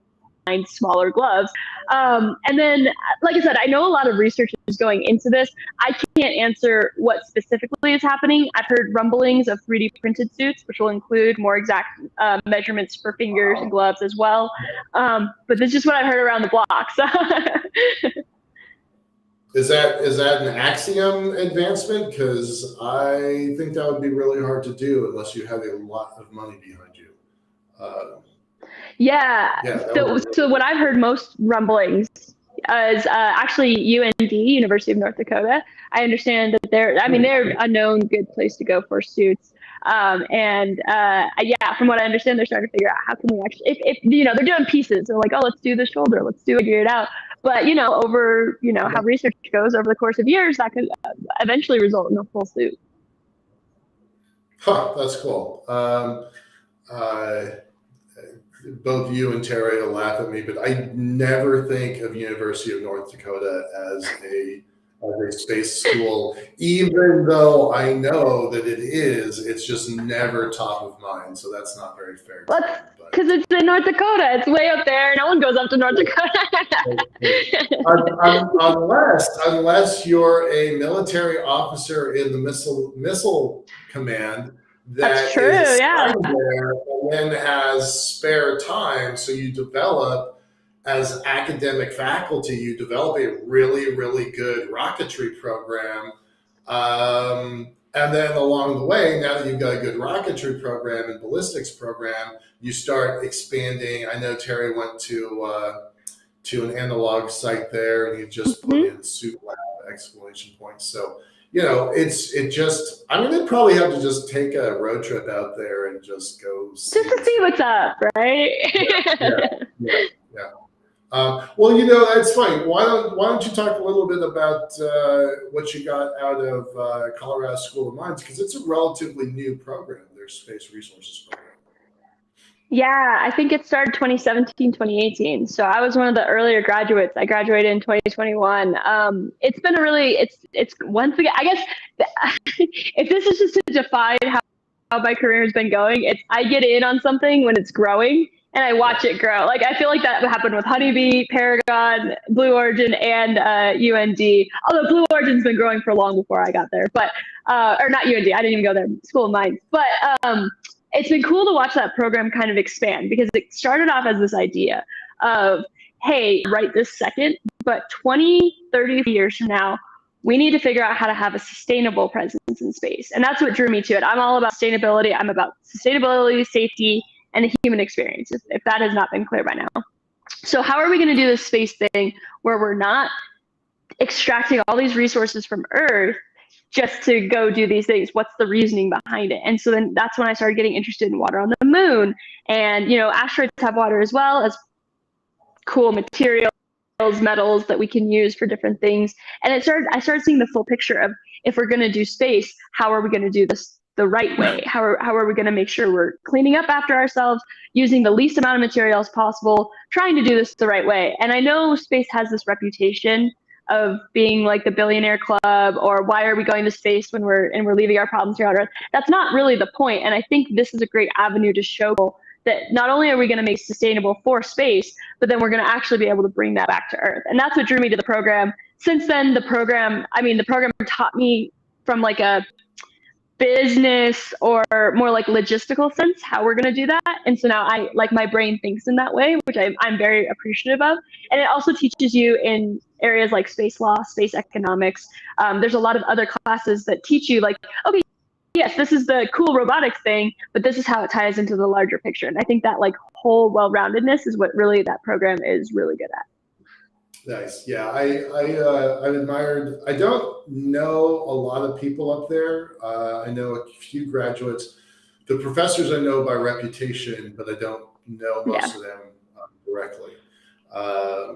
smaller gloves. And then, like I said, I know a lot of research is going into this. I can't answer what specifically is happening. I've heard rumblings of 3D printed suits, which will include more exact measurements for fingers and gloves as well. But this is just what I've heard around the block. So. Is that an Axiom advancement? Because I think that would be really hard to do unless you have a lot of money behind you. So what I've heard most rumblings is actually UND, University of North Dakota. I understand that they're a known good place to go for suits. From what I understand, they're starting to figure out how can we actually, if they're doing pieces. They're like, oh, let's do the shoulder, let's figure it out. But over how research goes over the course of years, that could eventually result in a full suit. That's cool. Both you and Terry will laugh at me, but I never think of University of North Dakota as a space school, even though I know that it is. It's just never top of mind, so that's not very fair. Because it's in North Dakota. It's way up there. No one goes up to North Dakota. unless you're a military officer in the missile command. That's true, yeah. There and then has spare time, so you develop, as academic faculty, you develop a really, really good rocketry program. And then along the way, now that you've got a good rocketry program and ballistics program, you start expanding. I know Terry went to an analog site there, and he just put in suit lab exclamation points. So, they'd probably have to just take a road trip out there and just go just to see what's up, right? Yeah. Well, that's fine. Why don't you talk a little bit about what you got out of Colorado School of Mines, because it's a relatively new program, their space resources program. Yeah, I think it started 2017, 2018. So I was one of the earlier graduates. I graduated in 2021. It's been a really, it's once again, I guess, if this is just to define how my career has been going, it's I get in on something when it's growing and I Yeah. watch it grow. Like I feel like that happened with Honeybee, Paragon, Blue Origin, and UND. Although Blue Origin's been growing for long before I got there, but or not UND. I didn't even go there. School of Mines, but it's been cool to watch that program kind of expand because it started off as this idea of, hey, right this second, but 20, 30 years from now, we need to figure out how to have a sustainable presence in space. And that's what drew me to it. I'm all about sustainability. I'm about sustainability, safety, and the human experience, if that has not been clear by now. So, how are we going to do this space thing where we're not extracting all these resources from Earth just to go do these things? What's the reasoning behind it? And so then that's when I started getting interested in water on the moon. And, asteroids have water as well as cool materials, metals that we can use for different things. And I started seeing the full picture of if we're going to do space, how are we going to do this the right way? How are we going to make sure we're cleaning up after ourselves, using the least amount of materials possible, trying to do this the right way? And I know space has this reputation of being like the billionaire club, or why are we going to space when we're leaving our problems here on Earth? That's not really the point. And I think this is a great avenue to show that not only are we going to make sustainable for space, but then we're going to actually be able to bring that back to Earth. And that's what drew me to the program. Since then, the program taught me from like a business or more like logistical sense how we're going to do that. And so now I like my brain thinks in that way, which I'm very appreciative of. And it also teaches you in areas like space law, space economics. There's a lot of other classes that teach you like, okay, yes, this is the cool robotics thing, but this is how it ties into the larger picture. And I think that like whole well-roundedness is what really that program is really good at. Nice. Yeah, I've admired. I don't know a lot of people up there. I know a few graduates. The professors I know by reputation, but I don't know Yeah. most of them directly. Uh,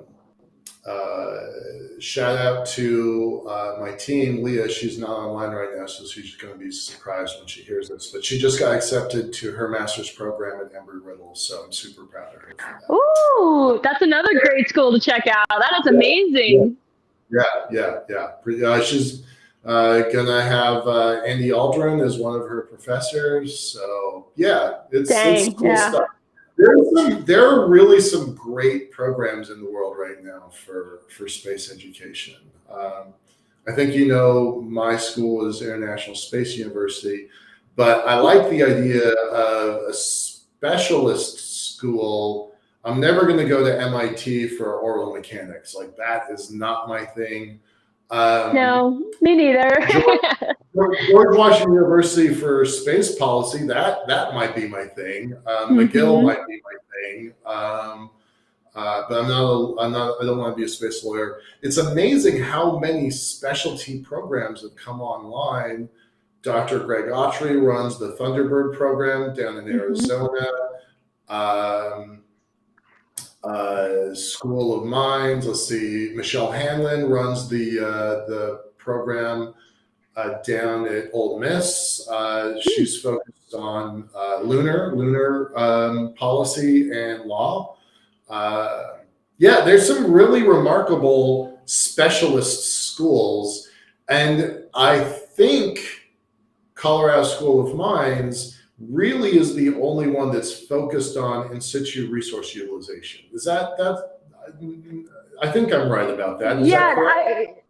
Shout out to my team, Leah. She's not online right now, so she's going to be surprised when she hears this. But she just got accepted to her master's program at Embry-Riddle, so I'm super proud of her for that. Ooh, that's another great school to check out. That is Yeah, amazing. yeah. She's gonna have Andy Aldrin as one of her professors. So yeah, it's Dang. cool Yeah. stuff. There are really some great programs in the world right now for space education. I think my school is International Space University, but I like the idea of a specialist school. I'm never going to go to MIT for orbital mechanics. Like that is not my thing. Um, No, me neither. George, George Washington University for space policy, that might be my thing. McGill hmm might be my thing. But I don't want to be a space lawyer. It's amazing how many specialty programs have come online. Dr. Greg Autry runs the Thunderbird program down in hmm Arizona. Um, School of Mines. Let's see. Michelle Hanlon runs the program down at Ole Miss. She's focused on lunar policy and law. Yeah, there's some really remarkable specialist schools, and I think Colorado School of Mines really is the only one that's focused on in situ resource utilization. Is that? I think I'm right about that. Is that Yeah, correct?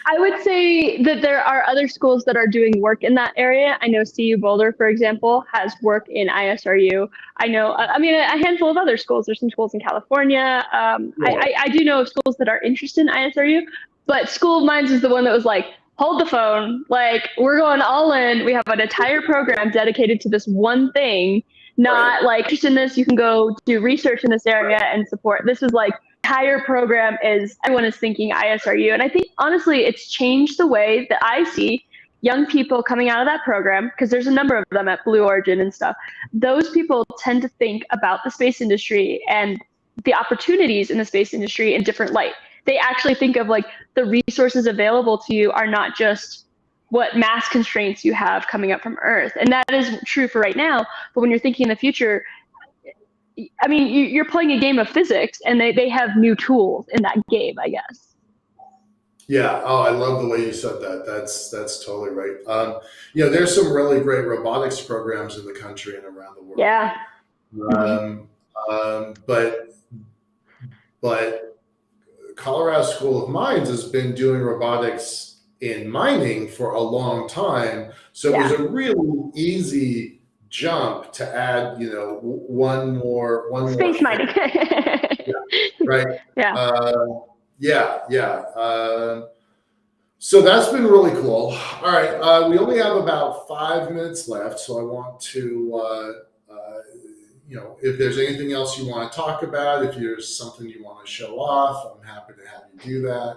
I would say that there are other schools that are doing work in that area. I know CU Boulder, for example, has work in ISRU. I know, I mean, a handful of other schools. There's some schools in California. Yeah. I do know of schools that are interested in ISRU, but School of Mines is the one that was like, hold the phone. Like, we're going all in. We have an entire program dedicated to this one thing, Right. not like, interested in this, you can go do research in this area and support. This is like, entire program is everyone is thinking ISRU. And I think honestly, it's changed the way that I see young people coming out of that program, because there's a number of them at Blue Origin and stuff. Those people tend to think about the space industry and the opportunities in the space industry in different light. They actually think of like the resources available to you are not just what mass constraints you have coming up from Earth. And that is true for right now. But when you're thinking in the future, I mean, you're playing a game of physics, and they have new tools in that game, I guess. Yeah. Oh, I love the way you said that. That's totally right. There's some really great robotics programs in the country and around the world. Yeah. Hmm. Um, but Colorado School of Mines has been doing robotics in mining for a long time, so it was Yeah. a really easy jump to add, one more Space thing. mining. Yeah, right. Yeah. Uh, yeah, yeah. So that's been really cool. All right, we only have about 5 minutes left, so I want to, if there's anything else you want to talk about, if there's something you want to show off, I'm happy to have you do that.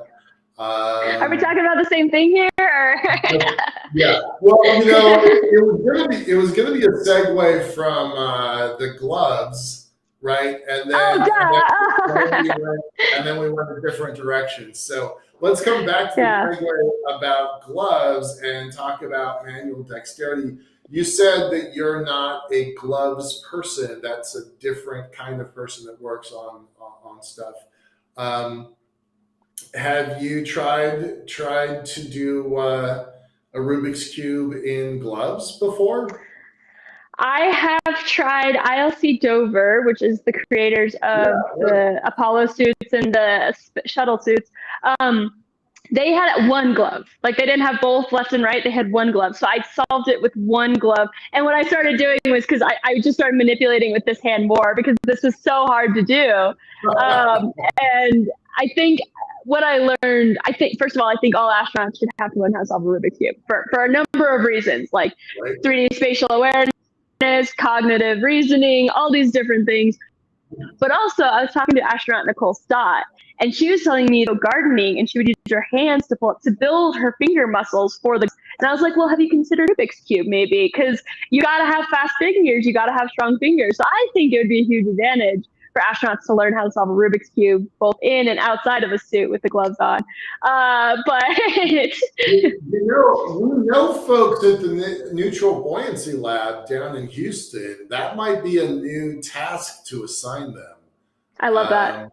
Are we talking about the same thing here? Or? Yeah. Well, it was gonna be a segue from the gloves, right? Oh, duh. And then we went a different direction. So let's come back to the Yeah. segue about gloves and talk about manual dexterity. You said that you're not a gloves person. That's a different kind of person that works on stuff. Um, have you tried to do a Rubik's cube in gloves before? I have tried ILC Dover, which is the creators Yeah, of the Apollo suits and the shuttle suits. Um, they had one glove. Like they didn't have both left and right. They had one glove. So I solved it with one glove. And what I started doing was because I just started manipulating with this hand more because this was so hard to do. And I think what I learned, I think, first of all, I think all astronauts should have to learn how to solve a Rubik's Cube for a number of reasons, like right. 3D spatial awareness, cognitive reasoning, all these different things. But also, I was talking to astronaut Nicole Stott, and she was telling me to go gardening, and she would use her hands to pull up to build her finger muscles for the. And I was like, well, have you considered Rubik's Cube maybe? Because you got to have fast fingers, you got to have strong fingers. So I think it would be a huge advantage for astronauts to learn how to solve a Rubik's Cube, both in and outside of a suit with the gloves on. But We know folks at the Neutral Buoyancy Lab down in Houston. That might be a new task to assign them. I love that.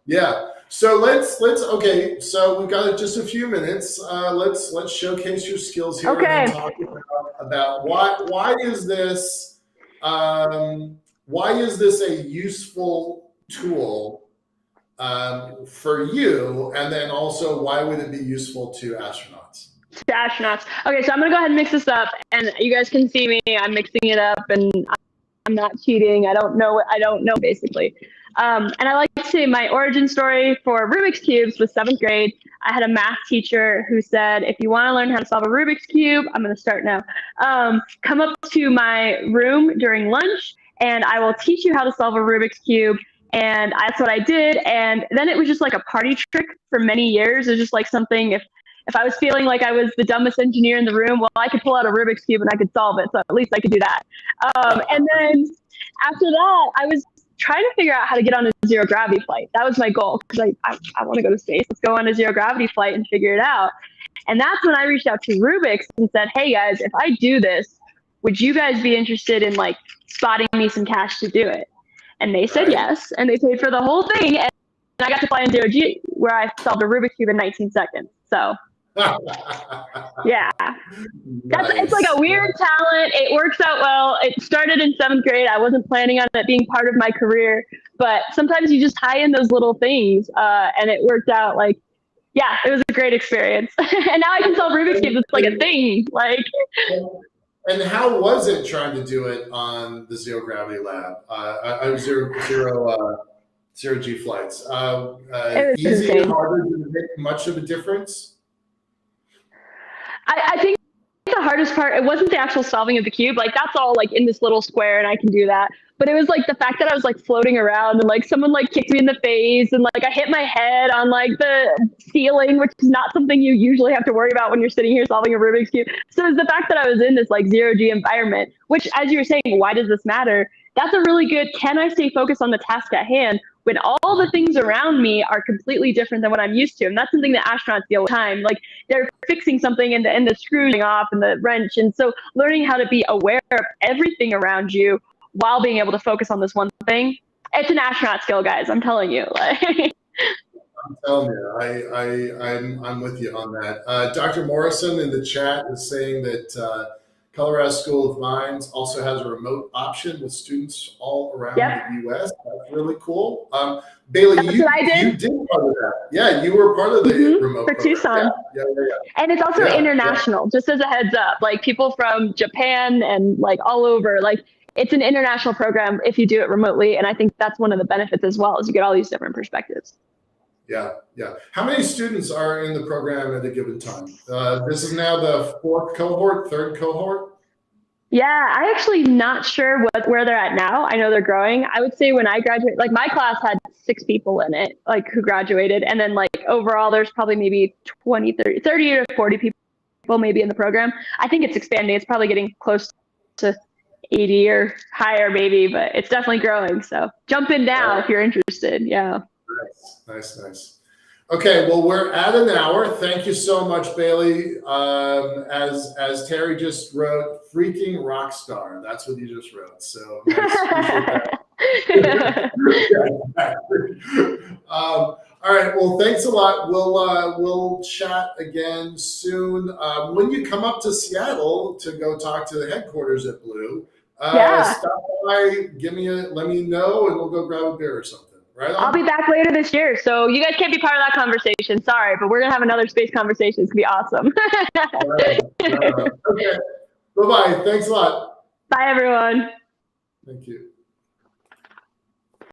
Yeah. So let's okay. So we've got just a few minutes. Let's showcase your skills here Okay. and then talk about why is this a useful tool for you, and then also why would it be useful to astronauts? To astronauts. Okay, so I'm gonna go ahead and mix this up, and you guys can see me. I'm mixing it up, and I'm not cheating. I don't know basically. And I like to say my origin story for Rubik's Cubes was 7th grade. I had a math teacher who said, if you want to learn how to solve a Rubik's Cube, I'm going to start now. Come up to my room during lunch, and I will teach you how to solve a Rubik's Cube. And that's what I did. And then it was just like a party trick for many years. It was just like something, if I was feeling like I was the dumbest engineer in the room, well, I could pull out a Rubik's Cube and I could solve it. So at least I could do that. And then after that, I was trying to figure out how to get on a zero gravity flight. That was my goal because I want to go to space. Let's go on a zero gravity flight and figure it out. And that's when I reached out to Rubik's and said, hey guys, if I do this, would you guys be interested in like spotting me some cash to do it? And they said yes, and they paid for the whole thing. And I got to fly in zero G, where I solved a Rubik's Cube in 19 seconds. So yeah, Nice. it's like a weird talent. It works out well. It started in 7th grade. I wasn't planning on it being part of my career, but sometimes you just tie in those little things, and it worked out. Like, yeah, it was a great experience. And now I can solve Rubik's Cubes. It's like a thing. Like, and how was it trying to do it on the zero gravity lab? Zero G flights. it was Easy, insane. harder, did it make much of a difference? I think the hardest part, it wasn't the actual solving of the cube. Like that's all like in this little square and I can do that. But it was like the fact that I was like floating around and like someone like kicked me in the face and like I hit my head on like the ceiling, which is not something you usually have to worry about when you're sitting here solving a Rubik's Cube. So it's the fact that I was in this like zero G environment, which as you were saying, why does this matter? That's a really good, can I stay focused on the task at hand when all the things around me are completely different than what I'm used to? And that's something that astronauts deal with all the time. Like they're fixing something and the screws off and the wrench. And so learning how to be aware of everything around you while being able to focus on this one thing. It's an astronaut skill, guys. I'm telling you. Like, I'm telling you, I'm with you on that. Dr. Morrison in the chat is saying that Colorado School of Mines also has a remote option with students all around yep. the U.S. That's really cool. Bailey, That's what I did. You did part of that. Yeah, you were part of the remote for program. Tucson. Yeah. And it's also international, just as a heads up. Like people from Japan and like all over, like it's an international program if you do it remotely. And I think that's one of the benefits as well, is you get all these different perspectives. Yeah. How many students are in the program at a given time? This is now the third cohort? Yeah, I actually not sure where they're at now. I know they're growing. I would say when I graduated, like my class had 6 people in it, like who graduated. And then like overall, there's probably maybe 30 to 40 people maybe in the program. I think it's expanding. It's probably getting close to 80 or higher maybe, but it's definitely growing. So jump in now if you're interested. Yeah. Nice. Okay, well, we're at an hour. Thank you so much, Bailey. As Terry just wrote, freaking rock star. That's what you just wrote. So nice. Appreciate that. All right. Well, thanks a lot. We'll chat again soon. When you come up to Seattle to go talk to the headquarters at Blue, stop by, let me know, and we'll go grab a beer or something. Right on. I'll be back later this year, so you guys can't be part of that conversation. Sorry, but we're gonna have another space conversation. It's gonna be awesome. Okay. Bye-bye. Thanks a lot. Bye, everyone. Thank you.